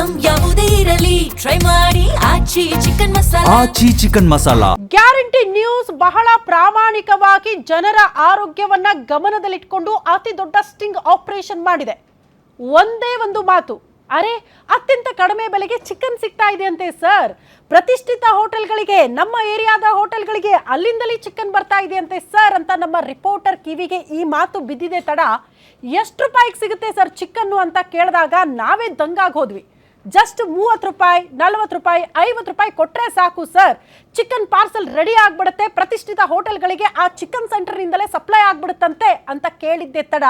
Item ಯಾವುದೇ ಇರಲಿ try ಮಾಡಿ ಆಚಿ ಚಿಕನ್ ಮಸಾಲಾ. ಆಚಿ ಚಿಕನ್ ಮಸಾಲಾ ಗ್ಯಾರಂಟಿ ನ್ಯೂಸ್ ಬಹಳ ಪ್ರಾಮಾಣಿಕವಾಗಿ ಜನರ ಆರೋಗ್ಯವನ್ನ ಗಮನದಲ್ಲಿಟ್ಕೊಂಡು ಅತಿ ದೊಡ್ಡ ಸ್ಟಿಂಗ್ ಆಪರೇಷನ್ ಮಾಡಿದೆ. ಒಂದೇ ಒಂದು ಮಾತು, ಅರೆ ಅತ್ಯಂತ ಕಡಿಮೆ ಬೆಲೆಗೆ ಚಿಕನ್ ಸಿಗ್ತಾ ಇದೆ ಅಂತೆ ಸರ್. ಪ್ರತಿಷ್ಠಿತ ಹೋಟೆಲ್ಗಳಿಗೆ, ನಮ್ಮ ಏರಿಯಾದ ಹೋಟೆಲ್ಗಳಿಗೆ ಅಲ್ಲಿಂದಲೇ ಚಿಕನ್ ಬರ್ತಾ ಇದೆ ಅಂತೆ ಸರ್ ಅಂತ ನಮ್ಮ ರಿಪೋರ್ಟರ್ ಕಿವಿಗೆ ಈ ಮಾತು ಬಿದ್ದಿದೆ ತಡ ಎಷ್ಟು ರೂಪಾಯಿಗೆ ಸಿಗುತ್ತೆ ಸರ್ ಚಿಕನ್ನು ಅಂತ ಕೇಳಿದಾಗ ನಾವೇ ದಂಗಾಗಿ ಹೋದ್ವಿ. ಜಸ್ಟ್ 30 ರೂಪಾಯಿ, 40 ರೂಪಾಯಿ, 50 ರೂಪಾಯಿ ಕೊಟ್ಟರೆ ಸಾಕು ಸರ್, ಚಿಕನ್ ಪಾರ್ಸಲ್ ರೆಡಿ ಆಗ್ಬಿಡುತ್ತೆ, ಪ್ರತಿಷ್ಠಿತ ಹೋಟೆಲ್ಗಳಿಗೆ ಆ ಚಿಕನ್ ಸೆಂಟರ್ನಿಂದಲೇ ಸಪ್ಲೈ ಆಗ್ಬಿಡುತ್ತಂತೆ ಅಂತ ಕೇಳಿದ್ದೆ ತಡ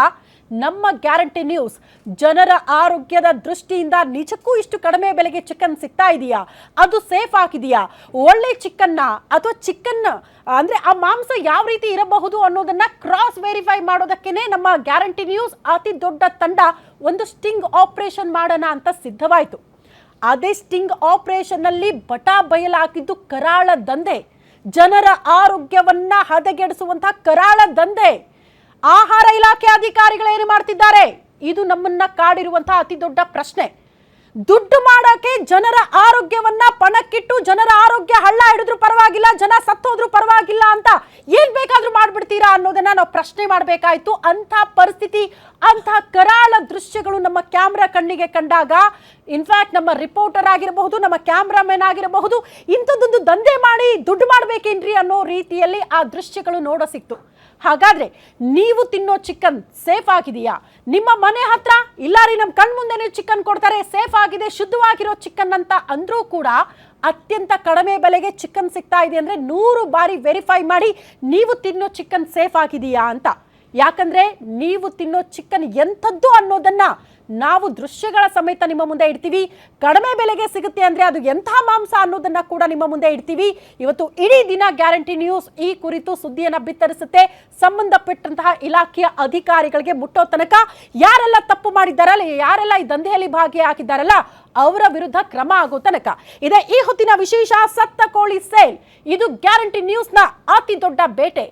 ನಮ್ಮ ಗ್ಯಾರಂಟಿ ನ್ಯೂಸ್ ಜನರ ಆರೋಗ್ಯದ ದೃಷ್ಟಿಯಿಂದ ನಿಜಕ್ಕೂ ಇಷ್ಟು ಕಡಿಮೆ ಬೆಲೆಗೆ ಚಿಕನ್ ಸಿಗ್ತಾ ಇದೆಯಾ, ಅದು ಸೇಫ್ ಆಗಿದೆಯಾ, ಒಳ್ಳೆ ಚಿಕನ್ನ ಅಥವಾ ಚಿಕನ್ ಅಂದ್ರೆ ಆ ಮಾಂಸ ಯಾವ ರೀತಿ ಇರಬಹುದು ಅನ್ನೋದನ್ನ ಕ್ರಾಸ್ ವೆರಿಫೈ ಮಾಡೋದಕ್ಕೇನೆ ನಮ್ಮ ಗ್ಯಾರಂಟಿ ನ್ಯೂಸ್ ಅತಿ ದೊಡ್ಡ ತಂಡ ಒಂದು ಸ್ಟಿಂಗ್ ಆಪರೇಷನ್ ಮಾಡೋಣ ಅಂತ ಸಿದ್ಧವಾಯಿತು. ಅದೇ ಸ್ಟಿಂಗ್ ಆಪರೇಷನ್ ನಲ್ಲಿ ಬಟಾ ಬಯಲಾಗಿದ್ದು ಕರಾಳ ದಂಧೆ, ಜನರ ಆರೋಗ್ಯವನ್ನ ಹದಗೆಡಿಸುವಂತಹ ಕರಾಳ ದಂಧೆ. ಆಹಾರ ಇಲಾಖೆ ಅಧಿಕಾರಿಗಳು ಏನು ಮಾಡ್ತಿದ್ದಾರೆ, ಇದು ನಮ್ಮನ್ನ ಕಾಡಿರುವಂತಹ ಅತಿ ದೊಡ್ಡ ಪ್ರಶ್ನೆ. ದುಡ್ಡು ಮಾಡಕ್ಕೆ ಜನರ ಆರೋಗ್ಯವನ್ನ ಪಣಕ್ಕಿಟ್ಟು ಜನರ ಆರೋಗ್ಯ ಹಳ್ಳ ಹಿಡಿದ್ರು ಪರವಾಗಿಲ್ಲ, ಜನ ಸತ್ತೋದ್ರು ಪರವಾಗಿಲ್ಲ ಅಂತ ಏನ್ ಬೇಕಾದ್ರೂ ಮಾಡ್ಬಿಡ್ತೀರಾ ಅನ್ನೋದನ್ನ ನಾವು ಪ್ರಶ್ನೆ ಮಾಡಬೇಕಾಯ್ತು. ಅಂತ ಪರಿಸ್ಥಿತಿ, ಅಂತ ಕರಾಳ ದೃಶ್ಯಗಳು ನಮ್ಮ ಕ್ಯಾಮ್ರಾ ಕಣ್ಣಿಗೆ ಕಂಡಾಗ, ಇನ್ಫ್ಯಾಕ್ಟ್ ನಮ್ಮ ರಿಪೋರ್ಟರ್ ಆಗಿರಬಹುದು, ನಮ್ಮ ಕ್ಯಾಮ್ರಾಮನ್ ಆಗಿರಬಹುದು, ಇಂಥದ್ದೊಂದು ದಂಧೆ ಮಾಡಿ ದುಡ್ಡು ಮಾಡ್ಬೇಕೇನ್ರಿ ಅನ್ನೋ ರೀತಿಯಲ್ಲಿ ಆ ದೃಶ್ಯಗಳು ನೋಡೋ ಸಿಕ್ತು. ಹಾಗಾದ್ರೆ ನೀವು ತಿನ್ನೋ ಚಿಕನ್ ಸೇಫ್ ಆಗಿದೆಯಾ? ನಿಮ್ಮ ಮನೆ ಹತ್ರ ಇಲ್ಲ ರೀ ನಮ್ಮ ಕಣ್ ಮುಂದೆನೇ ಚಿಕನ್ ಕೊಡ್ತಾರೆ, ಸೇಫ್ ಆಗಿದೆ, ಶುದ್ಧವಾಗಿರೋ ಚಿಕನ್ ಅಂತ ಅಂದ್ರೂ ಕೂಡ ಅತ್ಯಂತ ಕಡಿಮೆ ಬೆಲೆಗೆ ಚಿಕನ್ ಸಿಗ್ತಾ ಇದೆ ಅಂದ್ರೆ 100 ಬಾರಿ ವೆರಿಫೈ ಮಾಡಿ ನೀವು ತಿನ್ನೋ ಚಿಕನ್ ಸೇಫ್ ಆಗಿದೆಯಾ ಅಂತ. ಯಾಕಂದ್ರೆ ನೀವು ತಿನ್ನೋ ಚಿಕನ್ ಎಂಥದ್ದು ಅನ್ನೋದನ್ನ ನಾವು ದೃಶ್ಯಗಳ ಸಮೇತ ನಿಮ್ಮ ಮುಂದೆ ಇಡ್ತೀವಿ. ಕಡಿಮೆ ಬೆಲೆಗೆ ಸಿಗುತ್ತೆ ಅಂದ್ರೆ ಅದು ಎಂಥ ಮಾಂಸ ಅನ್ನೋದನ್ನ ಕೂಡ ನಿಮ್ಮ ಮುಂದೆ ಇಡ್ತೀವಿ. ಇವತ್ತು ಇಡೀ ದಿನ ಗ್ಯಾರಂಟಿ ನ್ಯೂಸ್ ಈ ಕುರಿತು ಸುದ್ದಿಯನ್ನ ಬಿತ್ತರಿಸುತ್ತೆ. ಸಂಬಂಧಪಟ್ಟಂತಹ ಇಲಾಖೆಯ ಅಧಿಕಾರಿಗಳಿಗೆ ಮುಟ್ಟೋ ತನಕ ಯಾರೆಲ್ಲ ತಪ್ಪು ಮಾಡಿದ್ದಾರಲ್ಲ, ಯಾರೆಲ್ಲ ಈ ದಂಧೆಯಲ್ಲಿ ಭಾಗಿಯಾಗಿದ್ದಾರಲ್ಲ ಅವರ ವಿರುದ್ಧ ಕ್ರಮ ಆಗೋ ತನಕ ಇದೆ ಈ ಹೊತ್ತಿನ ವಿಶೇಷ ಸತ್ತ ಕೋಳಿ ಸೇಲ್. ಇದು ಗ್ಯಾರಂಟಿ ನ್ಯೂಸ್ನ ಅತಿ ದೊಡ್ಡ ಬೇಟೆ.